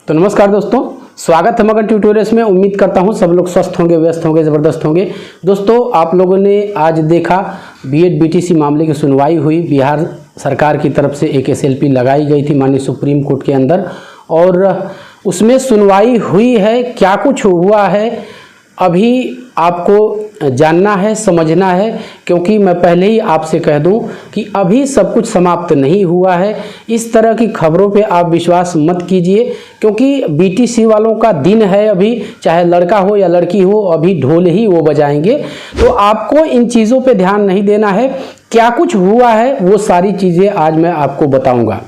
तो नमस्कार दोस्तों, स्वागत है मगन ट्यूटोरियल्स में। उम्मीद करता हूं सब लोग स्वस्थ होंगे, व्यस्त होंगे, ज़बरदस्त होंगे। दोस्तों, आप लोगों ने आज देखा बीएड बीटीसी मामले की सुनवाई हुई। बिहार सरकार की तरफ से एक एसएलपी लगाई गई थी माननीय सुप्रीम कोर्ट के अंदर, और उसमें सुनवाई हुई है। क्या कुछ हुआ है अभी आपको जानना है, समझना है, क्योंकि मैं पहले ही आपसे कह दूं कि अभी सब कुछ समाप्त नहीं हुआ है। इस तरह की खबरों पे आप विश्वास मत कीजिए, क्योंकि बीटीसी वालों का दिन है अभी, चाहे लड़का हो या लड़की हो, अभी ढोल ही वो बजाएंगे। तो आपको इन चीज़ों पे ध्यान नहीं देना है। क्या कुछ हुआ है वो सारी चीज़ें आज मैं आपको बताऊँगा।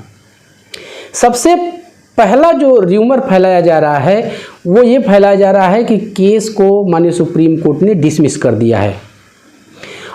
सबसे पहला जो र्यूमर फैलाया जा रहा है वो ये फैलाया जा रहा है कि केस को माननीय सुप्रीम कोर्ट ने डिसमिस कर दिया है।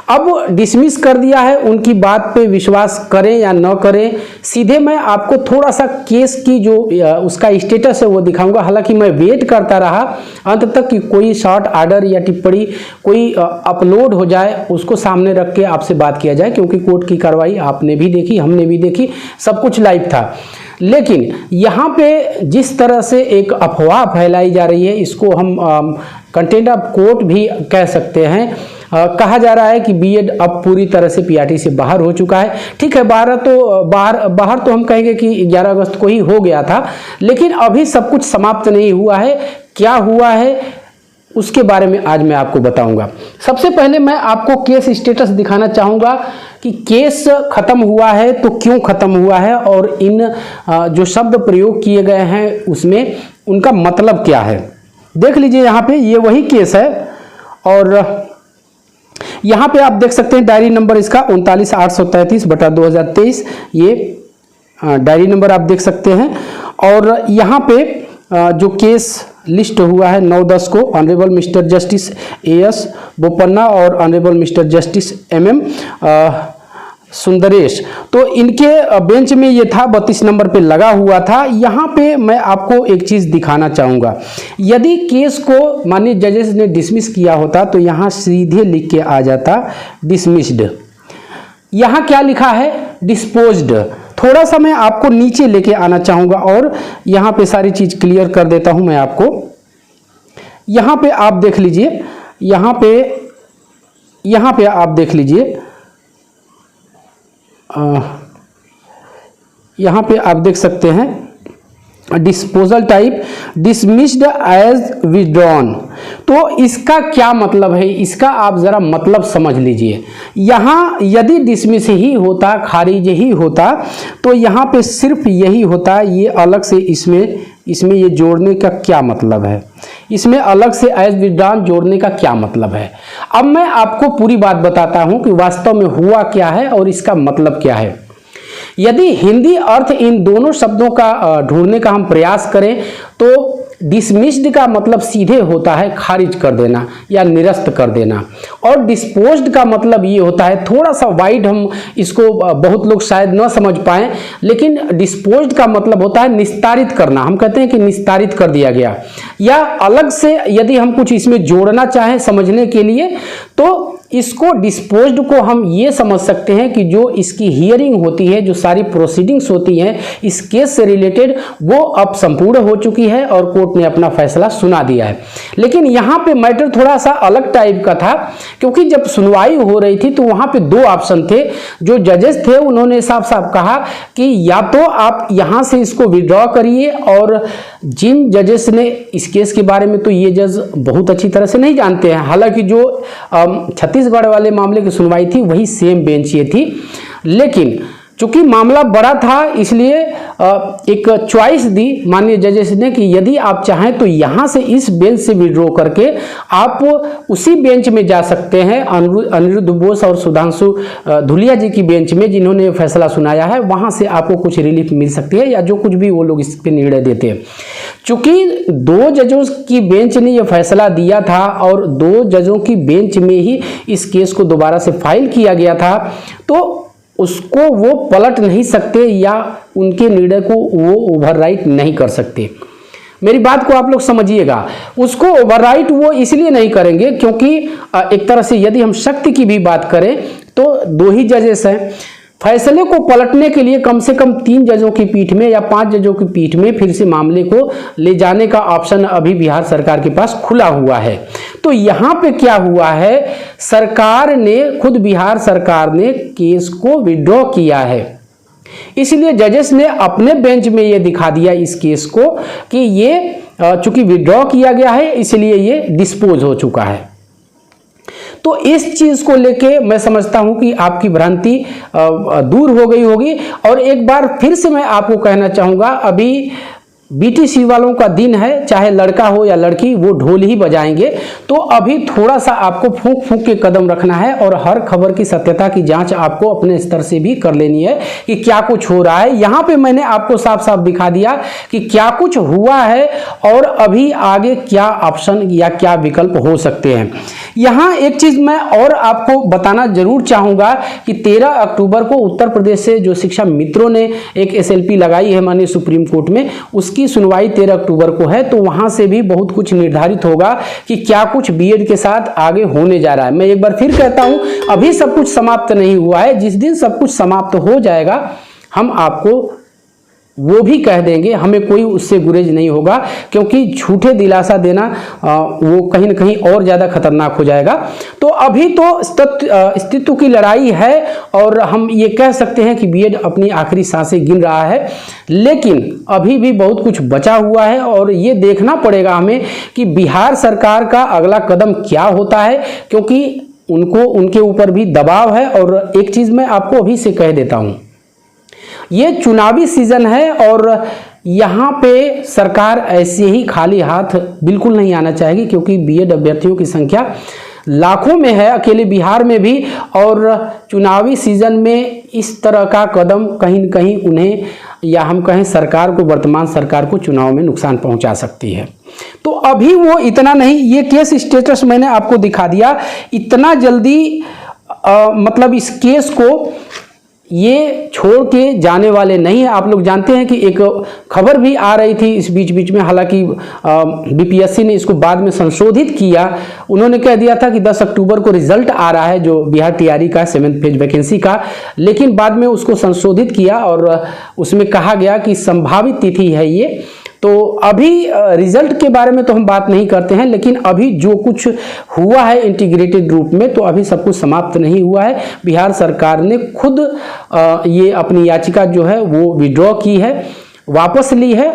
अब डिसमिस कर दिया है, उनकी बात पे विश्वास करें या न करें, सीधे मैं आपको थोड़ा सा केस की जो उसका स्टेटस है वो दिखाऊंगा। हालांकि मैं वेट करता रहा अंत तक कि कोई शॉर्ट ऑर्डर या टिप्पणी कोई अपलोड हो जाए, उसको सामने रख के आपसे बात किया जाए, क्योंकि कोर्ट की कार्रवाई आपने भी देखी, हमने भी देखी, सब कुछ लाइव था। लेकिन यहाँ पे जिस तरह से एक अफवाह फैलाई जा रही है, इसको हम कंटेंट ऑफ कोर्ट भी कह सकते हैं। कहा जा रहा है कि बीएड अब पूरी तरह से पीआरटी से बाहर हो चुका है। ठीक है, बाहर तो हम कहेंगे कि 11 अगस्त को ही हो गया था, लेकिन अभी सब कुछ समाप्त नहीं हुआ है। क्या हुआ है उसके बारे में आज मैं आपको बताऊंगा। सबसे पहले मैं आपको केस स्टेटस दिखाना चाहूँगा कि केस खत्म हुआ है तो क्यों खत्म हुआ है, और इन जो शब्द प्रयोग किए गए हैं उसमें उनका मतलब क्या है। देख लीजिए, यहाँ पे ये वही केस है, और यहाँ पे आप देख सकते हैं डायरी नंबर इसका 39,833/2023, ये डायरी नंबर आप देख सकते हैं। और यहाँ पे जो केस लिस्ट हुआ है 9/10 को honourable mister justice AS Bopanna और honourable mister justice MM Sundresh, तो इनके बेंच में ये था, 32 नंबर पे लगा हुआ था। यहाँ पे मैं आपको एक चीज़ दिखाना चाहूँगा। यदि केस को माननीय जजेस ने डिसमिस किया होता तो यहाँ सीधे लिख के आ जाता डिसमिस्ड। यहाँ क्या लिखा है? डिस्पोज्ड। थोड़ा सा मैं आपको नीचे लेके आना चाहूँगा और यहाँ पे सारी चीज़ क्लियर कर देता हूँ मैं आपको। यहाँ पे आप देख लीजिए, यहाँ पे आप देख लीजिए, यहाँ पे आप देख सकते हैं disposal type dismissed as withdrawn. तो इसका क्या मतलब है, इसका आप ज़रा मतलब समझ लीजिए। यहाँ यदि डिसमिस ही होता, खारिज ही होता, तो यहाँ पे सिर्फ यही होता। ये अलग से इसमें ये जोड़ने का क्या मतलब है, इसमें अलग से एज विड्रॉन जोड़ने का क्या मतलब है। अब मैं आपको पूरी बात बताता हूँ कि वास्तव में हुआ क्या है और इसका मतलब क्या है। यदि हिंदी अर्थ इन दोनों शब्दों का ढूंढने का हम प्रयास करें तो डिसमिस्ड का मतलब सीधे होता है खारिज कर देना या निरस्त कर देना, और डिस्पोज्ड का मतलब ये होता है, थोड़ा सा वाइड हम इसको बहुत लोग शायद न समझ पाएं, लेकिन डिस्पोज्ड का मतलब होता है निस्तारित करना। हम कहते हैं कि निस्तारित कर दिया गया। या अलग से यदि हम कुछ इसमें जोड़ना चाहें समझने के लिए, तो इसको डिस्पोज्ड को हम ये समझ सकते हैं कि जो इसकी हियरिंग होती है, जो सारी प्रोसीडिंग्स होती हैं इस केस से रिलेटेड, वो अब संपूर्ण हो चुकी है और कोर्ट ने अपना फैसला सुना दिया है। लेकिन यहाँ पे मैटर थोड़ा सा अलग टाइप का था, क्योंकि जब सुनवाई हो रही थी तो वहाँ पे दो ऑप्शन थे। जो जजेस थे उन्होंने साफ साफ कहा कि या तो आप यहाँ से इसको विड्रॉ करिए, और जिन जजेस ने इस केस के बारे में तो ये जज बहुत अच्छी तरह से नहीं जानते हैं, हालांकि जो छत्तीसगढ़ वाले मामले की सुनवाई थी वही सेम बेंच ये थी, लेकिन चूंकि मामला बड़ा था इसलिए एक चॉइस दी माननीय जजेस ने कि यदि आप चाहें तो यहाँ से इस बेंच से विड्रॉ करके आप उसी बेंच में जा सकते हैं, अनिरुद्ध बोस और सुधांशु धुलिया जी की बेंच में, जिन्होंने फैसला सुनाया है, वहाँ से आपको कुछ रिलीफ मिल सकती है या जो कुछ भी वो लोग इस पर निर्णय देते हैं। चूंकि 2 जजों की बेंच ने यह फैसला दिया था और 2 जजों की बेंच में ही इस केस को दोबारा से फाइल किया गया था, तो उसको वो पलट नहीं सकते या उनके निर्णय को वो ओवरराइट नहीं कर सकते। मेरी बात को आप लोग समझिएगा। उसको ओवरराइट वो इसलिए नहीं करेंगे क्योंकि एक तरह से यदि हम शक्ति की भी बात करें तो 2 ही जजेस हैं, फैसले को पलटने के लिए कम से कम 3 जजों की पीठ में या 5 जजों की पीठ में फिर से मामले को ले जाने का ऑप्शन अभी बिहार सरकार के पास खुला हुआ है। तो यहाँ पे क्या हुआ है, सरकार ने खुद बिहार सरकार ने केस को विड्रॉ किया है, इसलिए जजेस ने अपने बेंच में ये दिखा दिया इस केस को कि ये चूंकि विड्रॉ किया गया है इसलिए ये डिस्पोज हो चुका है। तो इस चीज को लेके मैं समझता हूं कि आपकी भ्रांति दूर हो गई होगी। और एक बार फिर से मैं आपको कहना चाहूंगा, अभी बीटीसी वालों का दिन है, चाहे लड़का हो या लड़की, वो ढोल ही बजाएंगे। तो अभी थोड़ा सा आपको फूंक फूंक के कदम रखना है और हर खबर की सत्यता की जांच आपको अपने स्तर से भी कर लेनी है कि क्या कुछ हो रहा है। यहाँ पे मैंने आपको साफ साफ दिखा दिया कि क्या कुछ हुआ है और अभी आगे क्या ऑप्शन या क्या विकल्प हो सकते हैं। यहाँ एक चीज मैं और आपको बताना जरूर चाहूंगा कि 13 अक्टूबर को उत्तर प्रदेश से जो शिक्षा मित्रों ने एक एसएलपी लगाई है माननीय सुप्रीम कोर्ट में, उसकी सुनवाई 13 अक्टूबर को है। तो वहां से भी बहुत कुछ निर्धारित होगा कि क्या कुछ बीएड के साथ आगे होने जा रहा है। मैं एक बार फिर कहता हूं, अभी सब कुछ समाप्त नहीं हुआ है। जिस दिन सब कुछ समाप्त हो जाएगा हम आपको वो भी कह देंगे, हमें कोई उससे गुरेज नहीं होगा, क्योंकि झूठे दिलासा देना वो कहीं ना कहीं और ज़्यादा खतरनाक हो जाएगा। तो अभी तो अस्तित्व की लड़ाई है और हम ये कह सकते हैं कि बीएड अपनी आखिरी सांसें गिन रहा है, लेकिन अभी भी बहुत कुछ बचा हुआ है और ये देखना पड़ेगा हमें कि बिहार सरकार का अगला कदम क्या होता है, क्योंकि उनके ऊपर भी दबाव है। और एक चीज़ मैं आपको अभी से कह देता हूँ, ये चुनावी सीजन है और यहाँ पे सरकार ऐसे ही खाली हाथ बिल्कुल नहीं आना चाहेगी, क्योंकि बीएड अभ्यर्थियों की संख्या लाखों में है अकेले बिहार में भी। और चुनावी सीजन में इस तरह का कदम कहीं न कहीं उन्हें, या हम कहें सरकार को, वर्तमान सरकार को चुनाव में नुकसान पहुंचा सकती है। तो अभी वो इतना नहीं, ये केस स्टेटस मैंने आपको दिखा दिया, इतना जल्दी मतलब इस केस को ये छोड़ के जाने वाले नहीं है। आप लोग जानते हैं कि एक खबर भी आ रही थी इस बीच में, हालांकि बीपीएससी ने इसको बाद में संशोधित किया। उन्होंने कह दिया था कि 10 अक्टूबर को रिजल्ट आ रहा है जो बिहार टीआरई का 7th फेज वैकेंसी का, लेकिन बाद में उसको संशोधित किया और उसमें कहा गया कि संभावित तिथि है ये। तो अभी रिजल्ट के बारे में तो हम बात नहीं करते हैं, लेकिन अभी जो कुछ हुआ है इंटीग्रेटेड रूप में, तो अभी सब कुछ समाप्त नहीं हुआ है। बिहार सरकार ने खुद ये अपनी याचिका जो है वो विड्रॉ की है, वापस ली है।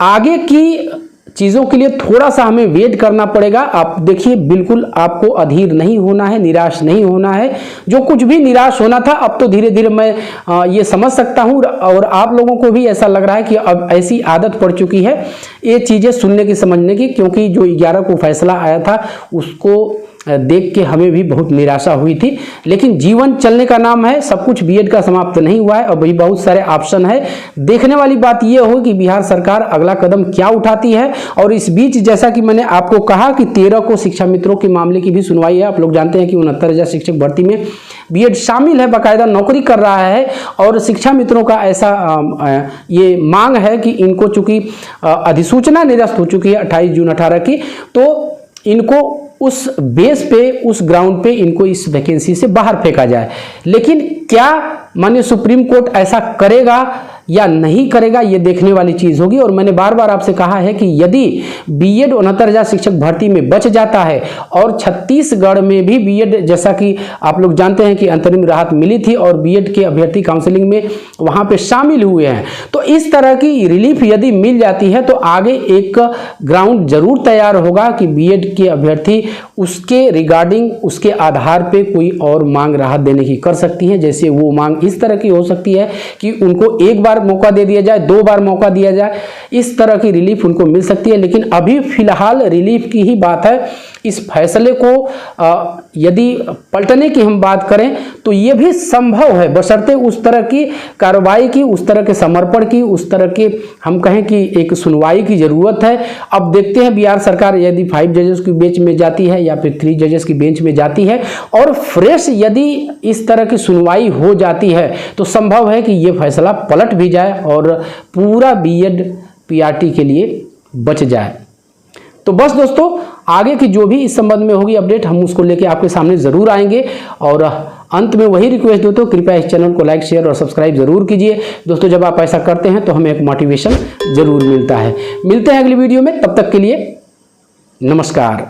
आगे की चीज़ों के लिए थोड़ा सा हमें वेट करना पड़ेगा। आप देखिए, बिल्कुल आपको अधीर नहीं होना है, निराश नहीं होना है। जो कुछ भी निराश होना था, अब तो धीरे धीरे मैं ये समझ सकता हूँ और आप लोगों को भी ऐसा लग रहा है कि अब ऐसी आदत पड़ चुकी है ये चीज़ें सुनने की, समझने की, क्योंकि जो 11 को फैसला आया था उसको देख के हमें भी बहुत निराशा हुई थी। लेकिन जीवन चलने का नाम है, सब कुछ बीएड का समाप्त नहीं हुआ है, और भी बहुत सारे ऑप्शन है। देखने वाली बात यह हो कि बिहार सरकार अगला कदम क्या उठाती है। और इस बीच जैसा कि मैंने आपको कहा कि 13 को शिक्षा मित्रों के मामले की भी सुनवाई है। आप लोग जानते हैं कि 69,000 शिक्षक भर्ती में बीएड शामिल है, बाकायदा नौकरी कर रहा है। और शिक्षा मित्रों का ऐसा ये मांग है कि इनको चूंकि अधिसूचना निरस्त हो चुकी है 28 जून 18 की, तो इनको उस बेस पे, उस ग्राउंड पे इनको इस वैकेंसी से बाहर फेंका जाए। लेकिन क्या माननीय सुप्रीम कोर्ट ऐसा करेगा या नहीं करेगा, ये देखने वाली चीज़ होगी। और मैंने बार बार आपसे कहा है कि यदि बीएड 69,000 शिक्षक भर्ती में बच जाता है और छत्तीसगढ़ में भी बीएड, जैसा कि आप लोग जानते हैं कि अंतरिम राहत मिली थी और बीएड के अभ्यर्थी काउंसलिंग में वहाँ पे शामिल हुए हैं, तो इस तरह की रिलीफ यदि मिल जाती है तो आगे एक ग्राउंड जरूर तैयार होगा कि बीएड के अभ्यर्थी उसके रिगार्डिंग, उसके आधार पर कोई और मांग राहत देने की कर सकती है। जैसे वो मांग इस तरह की हो सकती है कि उनको एक बार मौका दे दिया जाए, 2 बार मौका दिया जाए, इस तरह की रिलीफ उनको मिल सकती है। लेकिन अभी फिलहाल रिलीफ की ही बात है। इस फैसले को यदि पलटने की हम बात करें तो ये भी संभव है, बशर्ते उस तरह की कार्रवाई की, उस तरह के समर्पण की, उस तरह के हम कहें कि एक सुनवाई की जरूरत है। अब देखते हैं बिहार सरकार यदि 5 जजेस की बेंच में जाती है या फिर 3 जजेस की बेंच में जाती है और फ्रेश यदि इस तरह की सुनवाई हो जाती है तो संभव है कि ये फैसला पलट भी जाए और पूरा बीएड पीआरटी के लिए बच जाए। तो बस दोस्तों, आगे की जो भी इस संबंध में होगी अपडेट हम उसको लेके आपके सामने ज़रूर आएंगे। और अंत में वही रिक्वेस्ट दोस्तों, कृपया इस चैनल को लाइक शेयर और सब्सक्राइब जरूर कीजिए दोस्तों। जब आप ऐसा करते हैं तो हमें एक मोटिवेशन जरूर मिलता है। मिलते हैं अगली वीडियो में, तब तक के लिए नमस्कार।